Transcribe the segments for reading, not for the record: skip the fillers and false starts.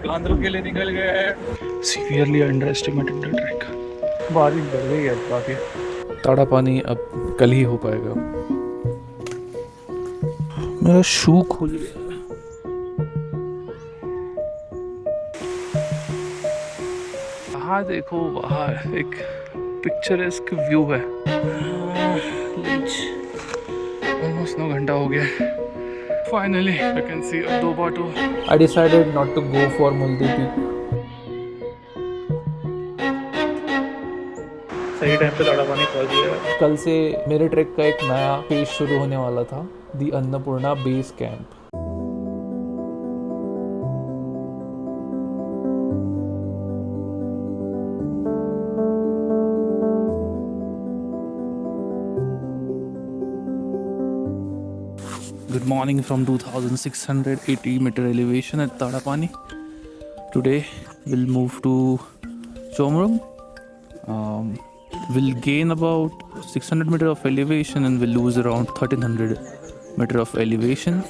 कांदरू के लिए निकल गए। Severely under estimated the track. बारिश बढ़ गई है काफी। ताड़ा पानी अब कल ही हो पाएगा। मेरा शू खुल गया। वहाँ देखो, वहाँ एक पिक्चरेस्क व्यू है। ऑलमोस्ट 9 घंटा हो गया। फाइनली आई कैन सी दो बाटो। I decided not to go for Mulde peak. सही टाइम पे ताड़ा पानी पहुंच गया। कल से मेरे ट्रैक का एक नया फेज शुरू होने वाला था, the Annapurna base camp. Good morning from 2680 meter elevation at Tadapani. Today we'll move to Chomrung. We'll gain about 600 meter of elevation and we'll lose around 1300 meter of elevation.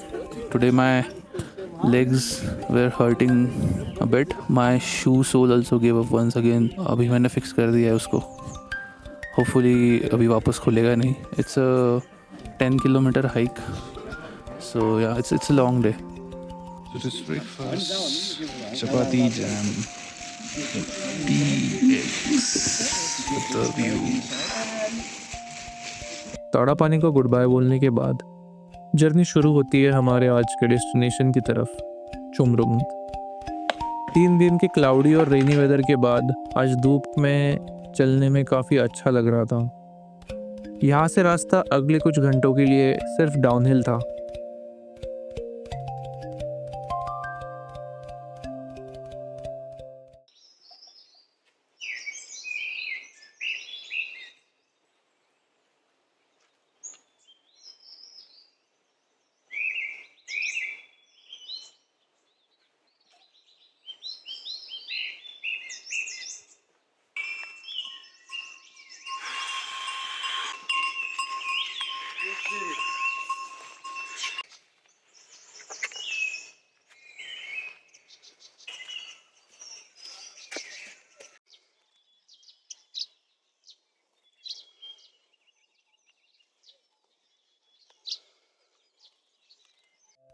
Today my legs were hurting a bit. My shoe sole also gave up once again. अभी मैंने fix कर दिया है उसको. Hopefully अभी वापस खुलेगा नहीं. It's a 10 kilometer hike. So yeah, it's a long day. So this breakfast, chapati, jam, tea, eggs with the view. ताड़ा पानी को गुड बाय बोलने के बाद जर्नी शुरू होती है हमारे आज के डेस्टिनेशन की तरफ, चुमरुंग। 3 दिन के क्लाउडी और रेनी वेदर के बाद आज धूप में चलने में काफ़ी अच्छा लग रहा था। यहाँ से रास्ता अगले कुछ घंटों के लिए सिर्फ डाउनहिल था।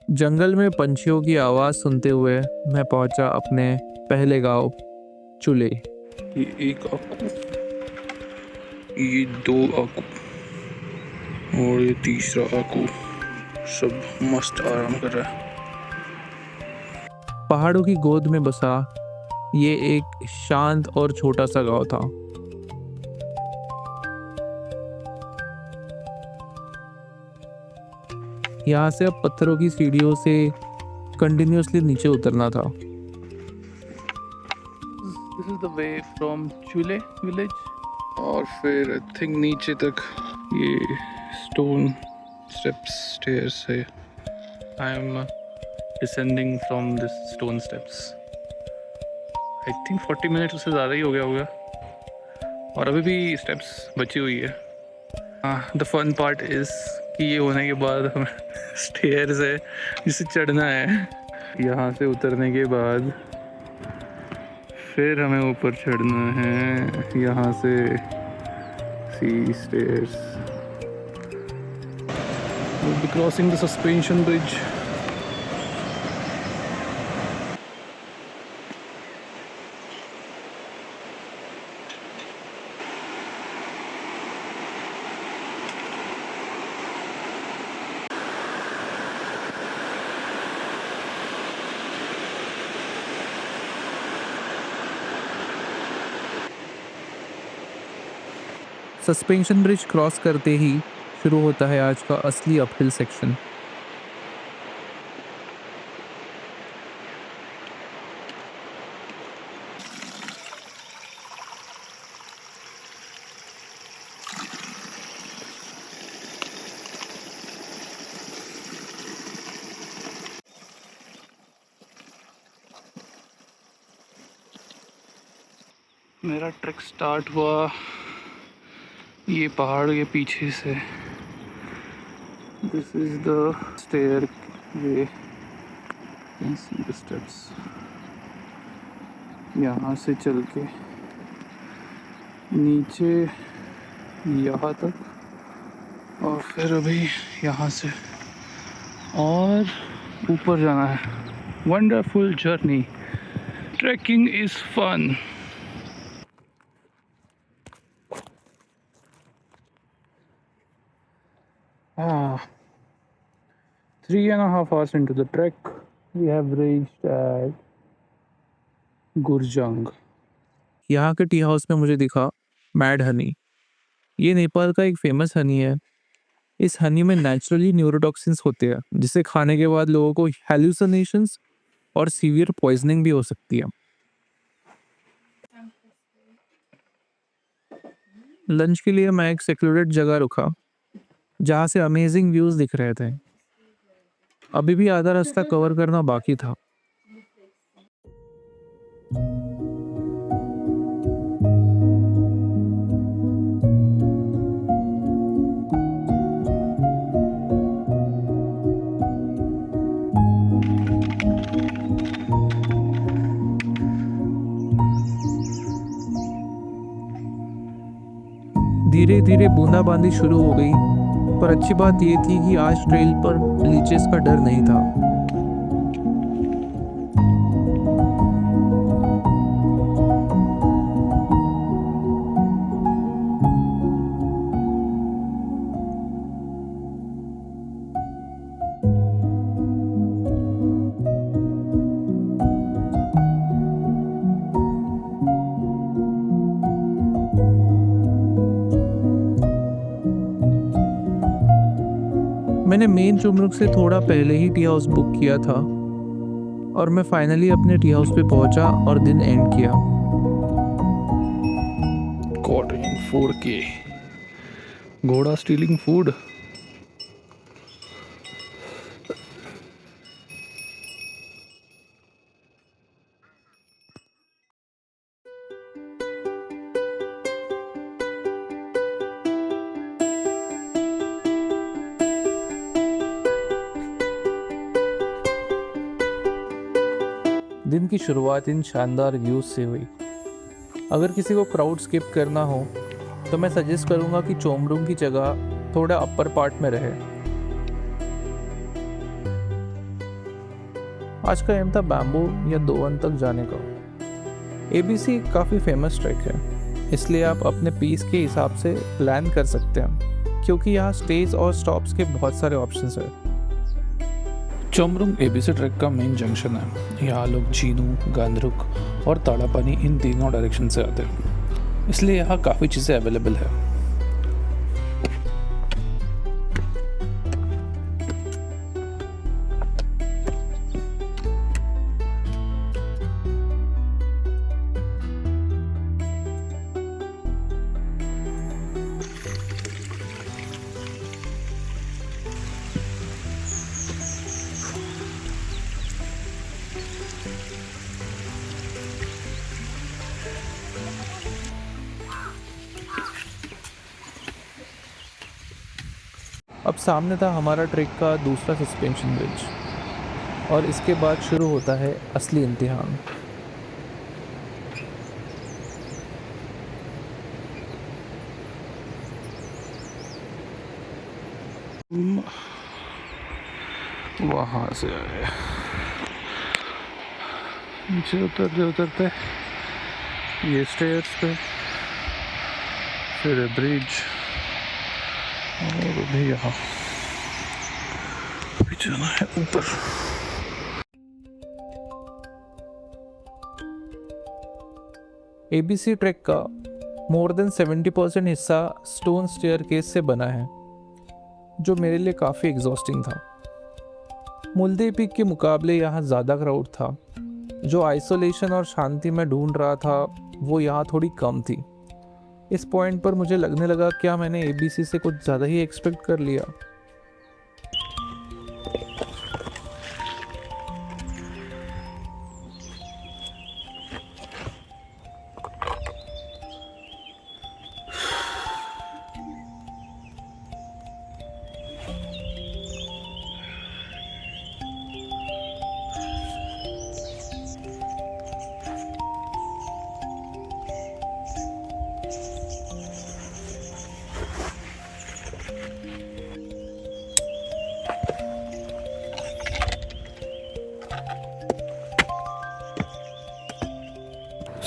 जंगल में पंछियों की आवाज़ सुनते हुए मैं पहुंचा अपने पहले गांव चुले। ये एक आकू, ये 2 आकू और ये तीसरा आकू, सब मस्त आराम कर रहा है। पहाड़ों की गोद में बसा ये एक शांत और छोटा सा गांव था। यहाँ से अब पत्थरों की सीढ़ियों से कंटिन्यूअसली नीचे उतरना था। This is the way from Chule village और फिर आई थिंक नीचे तक ये स्टोन स्टेप्स स्टेयर्स है। I am descending from this stone steps. I think 40 minutes उससे ज़्यादा ही हो गया होगा और अभी भी स्टेप्स बची हुई है। द फन पार्ट इज़ कि ये होने के बाद हमें स्टेयर्स है जिसे चढ़ना है। यहाँ से उतरने के बाद फिर हमें ऊपर चढ़ना है। यहाँ से see stairs. We'll be crossing the suspension bridge. Suspension bridge cross करते ही शुरू होता है आज का असली अपहिल सेक्शन। मेरा ट्रैक स्टार्ट हुआ ये पहाड़ के पीछे से। This is the stairway, can see the steps. यहाँ से चल के नीचे यहाँ तक और फिर अभी यहाँ से और ऊपर जाना है। Wonderful journey, trekking is fun. Ah, 3.5 hours into the trek, we have reached at गुरजंग। यहाँ के टी हाउस में मुझे दिखा मैड हनी। ये नेपाल का एक फेमस हनी है। इस हनी में नेचुरली न्यूरोटॉक्सिन्स होते हैं, जिसे खाने के बाद लोगों को हेलुसिनेशंस और सीवियर पॉइजनिंग भी हो सकती है। लंच के लिए मैं एक सेक्लूडेड जगह रुका, जहाँ से अमेजिंग व्यूज दिख रहे थे। अभी भी आधा रास्ता कवर करना बाकी था। धीरे धीरे बूंदाबांदी शुरू हो गई, पर अच्छी बात यह थी कि आज ट्रेल पर लीचेस का डर नहीं था। मैंने मेन चुमरुक से थोड़ा पहले ही टी हाउस बुक किया था और मैं फाइनली अपने टी हाउस पे पहुंचा और दिन एंड किया। Caught in 4K, घोड़ा स्टीलिंग फूड। दिन की शुरुआत इन शानदार व्यूज से हुई। अगर किसी को क्राउड स्किप करना हो तो मैं सजेस्ट करूंगा कि चोमरुंग की जगह थोड़ा अपर पार्ट में रहे। आज का एम था बैम्बू या दोवन तक जाने का। एबीसी काफ़ी फेमस ट्रैक है, इसलिए आप अपने पीस के हिसाब से प्लान कर सकते हैं, क्योंकि यहाँ स्टेज और स्टॉप्स के बहुत सारे ऑप्शंस हैं। चोमरुंग एबीसी ट्रैक का मेन जंक्शन है। यहाँ लोग चीनू, गांधरुक और ताड़ापानी इन तीनों डायरेक्शन से आते हैं, इसलिए यहाँ काफ़ी चीज़ें अवेलेबल है। अब सामने था हमारा ट्रैक का दूसरा सस्पेंशन ब्रिज और इसके बाद शुरू होता है असली इम्तिहान। वहाँ से आए, नीचे उतरते ये स्टेयर्स पे, फिर ब्रिज और अभी यहाँ अभी जाना है ऊपर। एबीसी ट्रैक का मोर देन 70% हिस्सा स्टोन स्टेयरकेस से बना है, जो मेरे लिए काफ़ी एग्जॉस्टिंग था। मुल्दे पीक के मुकाबले यहाँ ज़्यादा क्राउड था। जो आइसोलेशन और शांति में ढूंढ रहा था वो यहाँ थोड़ी कम थी। इस पॉइंट पर मुझे लगने लगा क्या मैंने एबीसी से कुछ ज़्यादा ही एक्सपेक्ट कर लिया।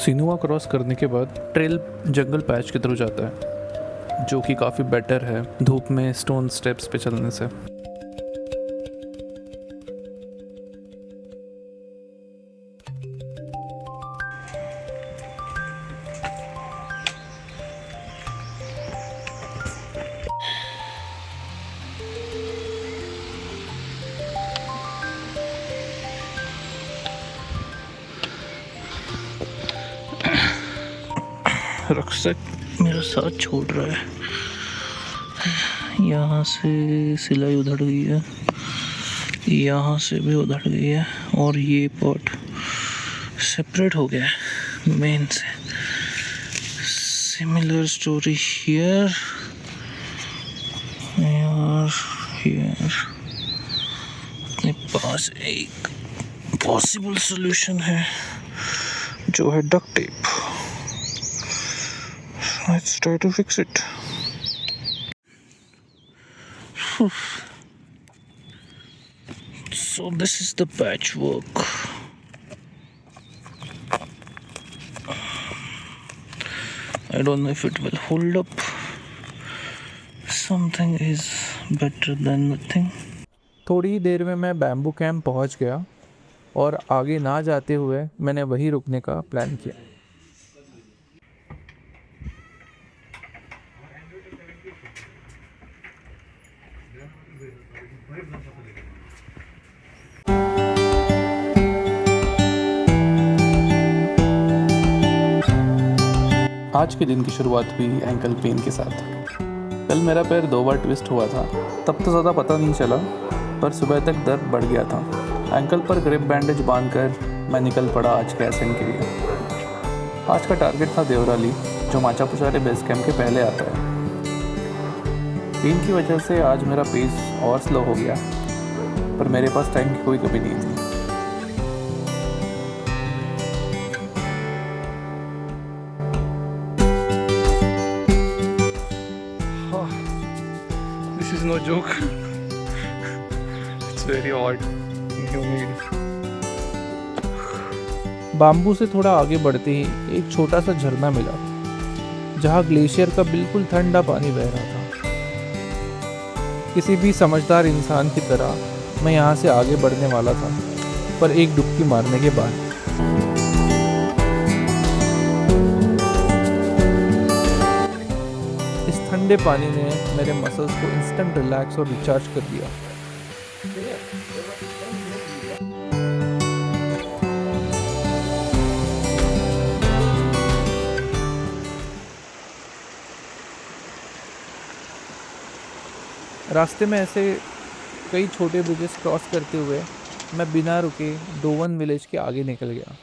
सिनुआ क्रॉस करने के बाद ट्रेल जंगल पैच की तरफ जाता है, जो कि काफ़ी बेटर है धूप में स्टोन स्टेप्स पे चलने से। रक्सक मेरा साथ छोड़ रहा है। यहाँ से सिलाई उधड़ गई है, यहाँ से भी उधड़ गई है, और ये पॉट सेपरेट हो गया है मेन से। सिमिलर स्टोरी हियर और हियर। अपने पास एक पॉसिबल सॉल्यूशन है जो है duct tape. Let's try to fix it. So this is the patchwork. I don't know if it will hold up. Something is better than nothing. थोड़ी देर में मैं bamboo camp पहुंच गया और आगे ना जाते हुए मैंने वहीं रुकने का प्लान किया। आज के दिन की शुरुआत हुई एंकल पेन के साथ। कल मेरा पैर 2 बार ट्विस्ट हुआ था, तब तो ज़्यादा पता नहीं चला, पर सुबह तक दर्द बढ़ गया था। एंकल पर ग्रिप बैंडेज बांधकर मैं निकल पड़ा आज के एसेंट के लिए। आज का टारगेट था देवराली, जो माचापुचारे बेस कैंप के पहले आता है। पेन की वजह से आज मेरा पेस और स्लो हो गया, पर मेरे पास टाइम की कोई कमी नहीं थी। This is no joke. It's very hot and humid. Bamboo से थोड़ा आगे बढ़ते ही एक छोटा सा झरना मिला, जहाँ ग्लेशियर का बिल्कुल ठंडा पानी बह रहा था। किसी भी समझदार इंसान की तरह मैं यहाँ से आगे बढ़ने वाला था, पर एक डुबकी मारने के बाद इस ठंडे पानी ने मेरे मसल्स को इंस्टेंट रिलैक्स और रिचार्ज कर दिया। रास्ते में ऐसे कई छोटे ब्रिजेस क्रॉस करते हुए मैं बिना रुके डोवन विलेज के आगे निकल गया।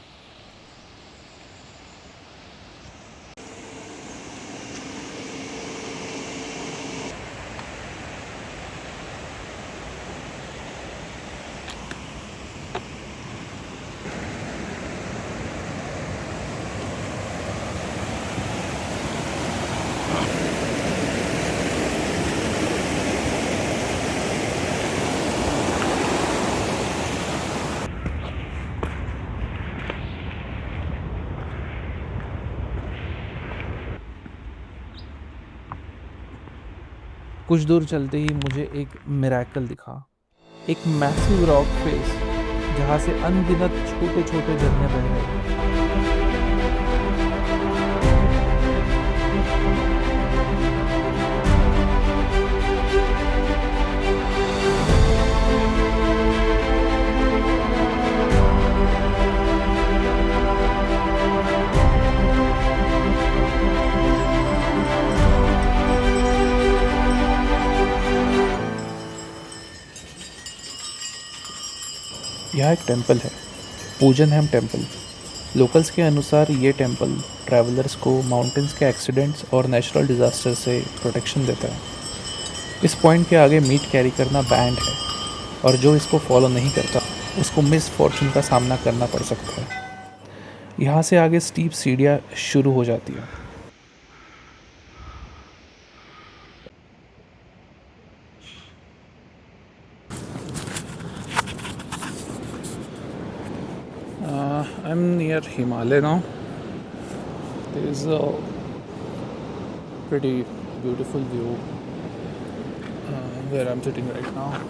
कुछ दूर चलते ही मुझे एक मिरेकल दिखा, एक मैसिव रॉक फेस जहाँ से अनगिनत छोटे छोटे झरने बह रहे। यहाँ एक टेंपल है, पूजनहेम टेंपल। लोकल्स के अनुसार ये टेंपल ट्रैवलर्स को माउंटेन्स के एक्सीडेंट्स और नेचुरल डिज़ास्टर से प्रोटेक्शन देता है। इस पॉइंट के आगे मीट कैरी करना बैंड है, और जो इसको फॉलो नहीं करता उसको मिस फॉर्चून का सामना करना पड़ सकता है। यहाँ से आगे स्टीप सीढ़ियाँ शुरू हो जाती है। I'm near Himalaya now, is a pretty beautiful view where I'm sitting right now.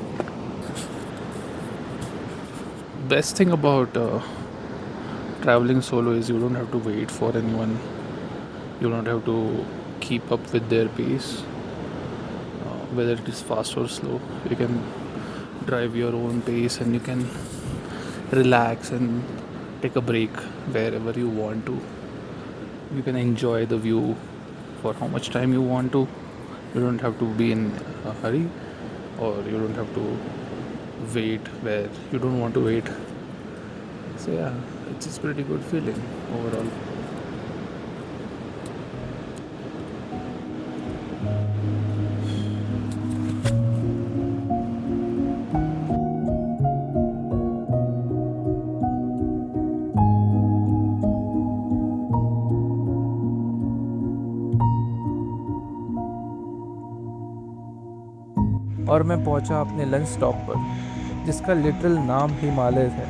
Best thing about traveling solo is you don't have to wait for anyone. You don't have to keep up with their pace, whether it is fast or slow. You can drive your own pace and you can relax and take a break wherever you want to. You can enjoy the view for how much time you want to. You don't have to be in a hurry, or you don't have to wait where you don't want to wait. So yeah, it's just pretty good feeling overall. और मैं पहुंचा अपने lunch stop पर, जिसका literal नाम हिमालय है।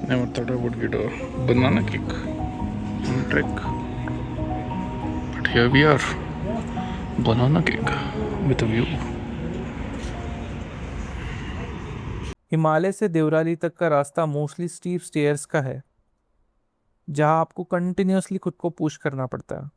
Never thought I would get a banana cake on a trek, but here we are, banana cake with a view. Himalaya से देवराली तक का रास्ता मोस्टली स्टीप स्टेयर्स का है, जहां आपको कंटिन्यूअसली खुद को पुश करना पड़ता है।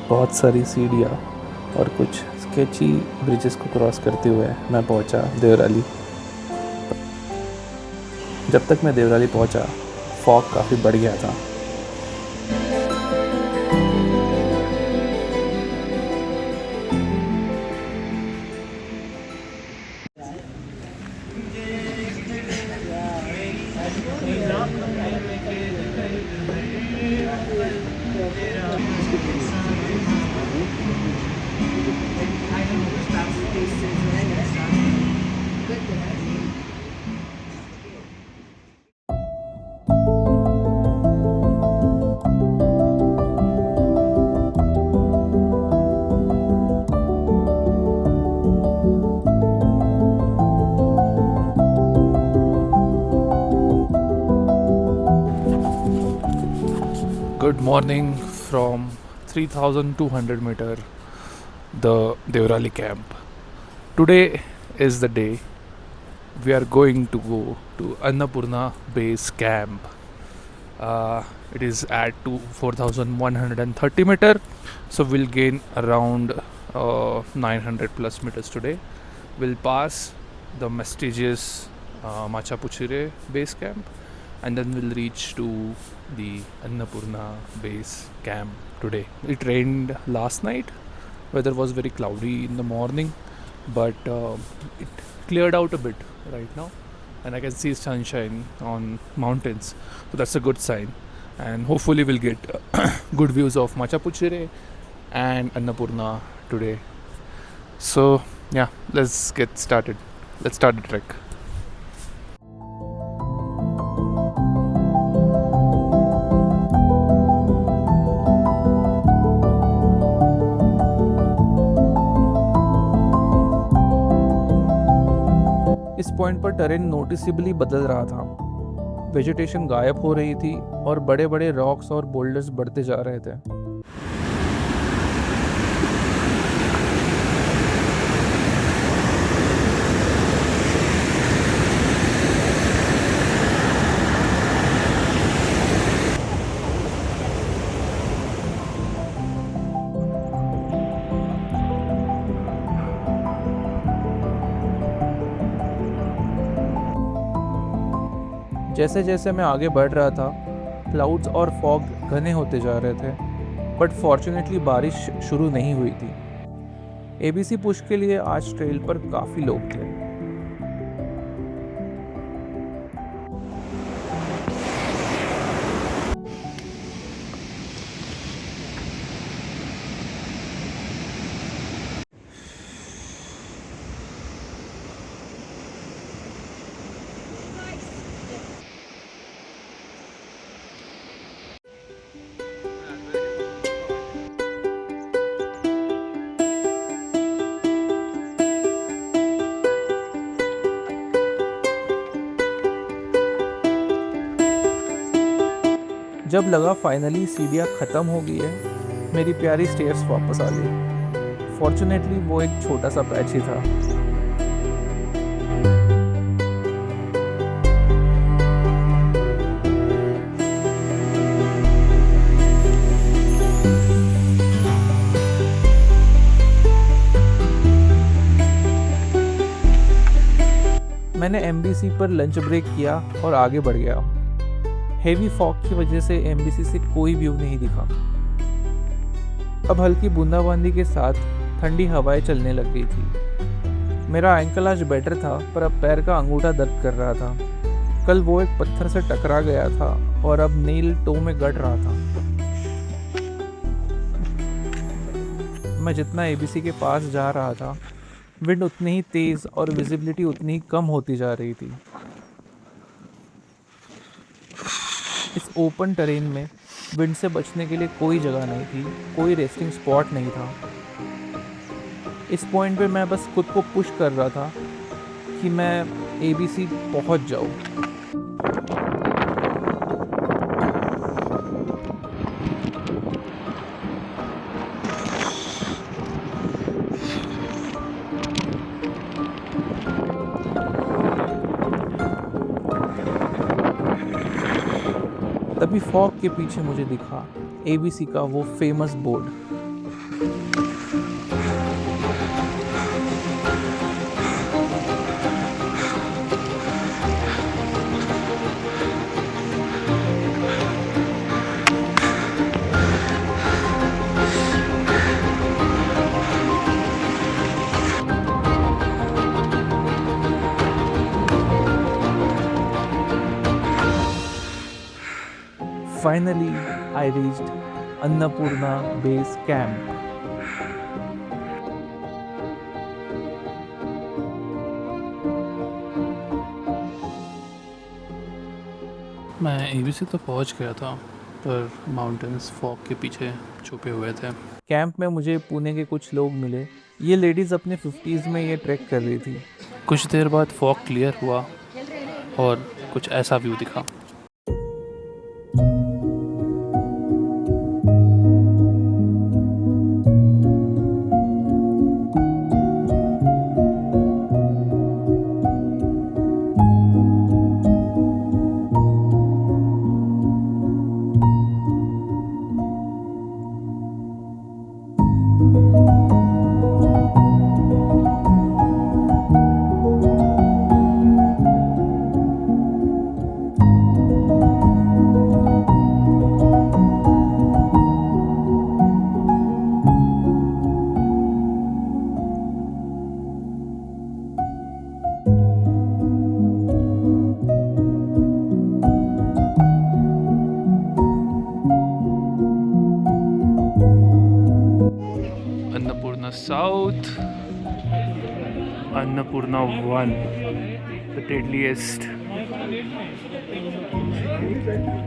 बहुत सारी सीढ़ियाँ और कुछ स्केची ब्रिजेस को क्रॉस करते हुए मैं पहुंचा देवराली। जब तक मैं देवराली पहुंचा, फॉग काफ़ी बढ़ गया था। Good morning from 3200 meter, the Devrali camp. Today is the day we are going to go to Annapurna base camp. It is at 4130 meter, so we'll gain around 900 plus meters today. We'll pass the prestigious Machapuchire base camp, and then we'll reach to the Annapurna base camp today. It rained last night. Weather was very cloudy in the morning, but it cleared out a bit right now, and I can see sunshine on mountains, so that's a good sign. And hopefully we'll get good views of Machapuchire and Annapurna today. So yeah, let's get started. Let's start the trek. इस point पर terrain नोटिसेबली बदल रहा था। Vegetation गायब हो रही थी और बड़े बड़े रॉक्स और बोल्डर्स बढ़ते जा रहे थे। जैसे जैसे मैं आगे बढ़ रहा था, क्लाउड्स और फॉग घने होते जा रहे थे, बट फॉर्चुनेटली बारिश शुरू नहीं हुई थी। एबीसी पुश के लिए आज ट्रेल पर काफ़ी लोग थे। जब लगा फाइनली सीढ़ियाँ ख़त्म हो गई है, मेरी प्यारी स्टेयर्स वापस आ गई। फॉर्चुनेटली वो एक छोटा सा पैच ही था। मैंने एमबीसी पर लंच ब्रेक किया और आगे बढ़ गया। हेवी फॉग की वजह से एमबीसी से कोई व्यू नहीं दिखा। अब हल्की बूंदाबांदी के साथ ठंडी हवाएं चलने लग गई थी। मेरा एंकल आज बेटर था, पर अब पैर का अंगूठा दर्द कर रहा था। कल वो एक पत्थर से टकरा गया था और अब नील टो में गड़ रहा था। मैं जितना एबीसी के पास जा रहा था, विंड उतनी ही तेज और विजिबिलिटी उतनी ही कम होती जा रही थी। इस ओपन टेरेन में विंड से बचने के लिए कोई जगह नहीं थी, कोई रेस्टिंग स्पॉट नहीं था। इस पॉइंट पे मैं बस खुद को पुश कर रहा था कि मैं एबीसी पहुंच जाऊं। तभी फॉग के पीछे मुझे दिखा एबीसी का वो famous board. Finally, I reached Annapurna Base Camp. मैं एबीसी तो पहुंच गया था, पर माउंटेन्स फॉग के पीछे छुपे हुए थे। कैंप में मुझे पुणे के कुछ लोग मिले। ये लेडीज़ अपने 50s में ये ट्रैक कर रही थी। कुछ देर बाद फॉग क्लियर हुआ और कुछ ऐसा व्यू दिखा। Annapurna South, Annapurna 1, the deadliest,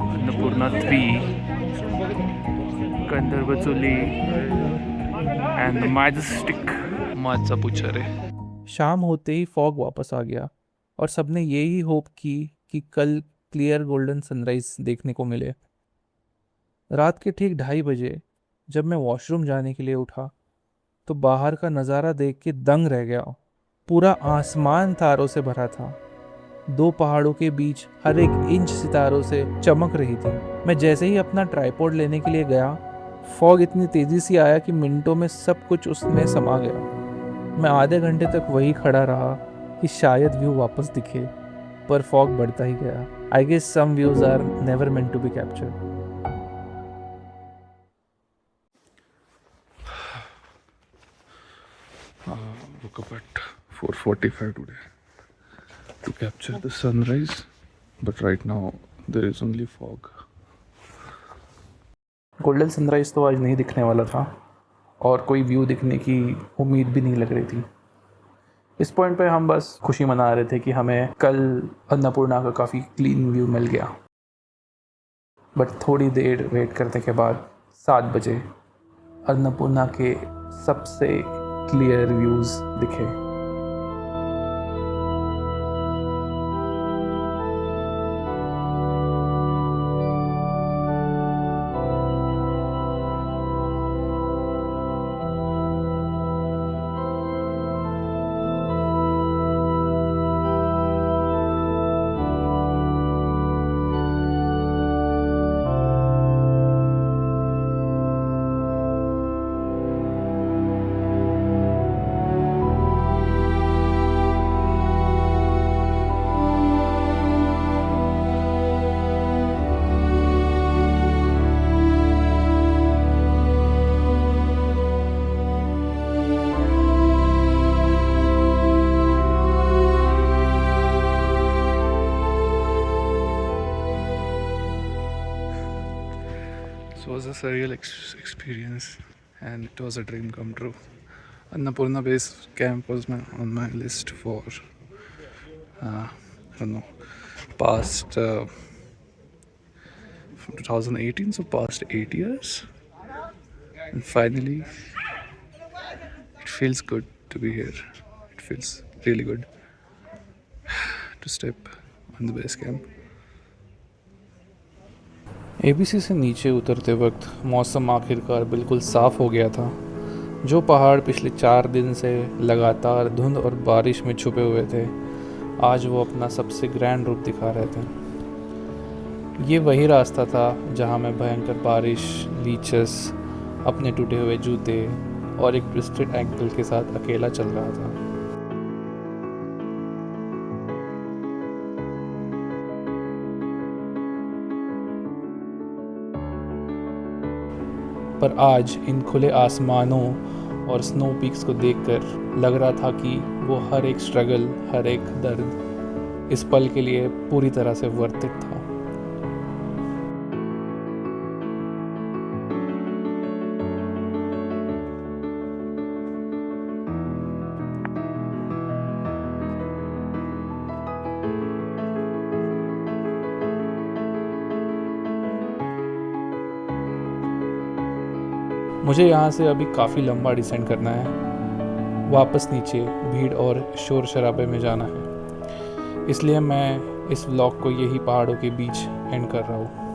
Annapurna 3, Gandharvachuli, and the majestic Matsapuchare. शाम होते ही फॉग वापस आ गया और सबने यही होप की कि कल क्लियर गोल्डन सनराइज देखने को मिले। रात के ठीक 2:30 बजे जब मैं वॉशरूम जाने के लिए उठा तो बाहर का नज़ारा देख के दंग रह गया। पूरा आसमान तारों से भरा था। 2 पहाड़ों के बीच हर एक इंच सितारों से चमक रही थी। मैं जैसे ही अपना ट्राइपॉड लेने के लिए गया, फॉग इतनी तेज़ी से आया कि मिनटों में सब कुछ उसमें समा गया। मैं आधे घंटे तक वही खड़ा रहा कि शायद व्यू वापस दिखे, पर फॉग बढ़ता ही गया। I guess some views are never meant to be captured. Woke up at 4:45 today to capture the sunrise, but right now there is only fog. Golden sunrise तो आज नहीं दिखने वाला था और कोई व्यू दिखने की उम्मीद भी नहीं लग रही थी। इस पॉइंट पे हम बस खुशी मना रहे थे कि हमें कल अन्नपूर्णा का काफ़ी क्लीन व्यू मिल गया। बट थोड़ी देर वेट करने के बाद 7 बजे अन्नपूर्णा के सबसे क्लियर व्यूज़ दिखे। It was a surreal experience, and it was a dream come true. Annapurna Base Camp was on my list for I don't know, past from 2018, so past 8 years, and finally it feels good to be here. It feels really good to step on the base camp. ABC से नीचे उतरते वक्त मौसम आखिरकार बिल्कुल साफ़ हो गया था। जो पहाड़ पिछले 4 दिन से लगातार धुंध और बारिश में छुपे हुए थे, आज वो अपना सबसे ग्रैंड रूप दिखा रहे थे। ये वही रास्ता था जहाँ मैं भयंकर बारिश, लीचेस, अपने टूटे हुए जूते और एक ट्विस्टेड एंकल के साथ अकेला चल रहा था। पर आज इन खुले आसमानों और स्नो पीक्स को देखकर लग रहा था कि वो हर एक स्ट्रगल, हर एक दर्द इस पल के लिए पूरी तरह से वर्थ इट था। मुझे यहाँ से अभी काफ़ी लंबा डिसेंड करना है, वापस नीचे भीड़ और शोर शराबे में जाना है। इसलिए मैं इस व्लॉग को यही पहाड़ों के बीच एंड कर रहा हूँ।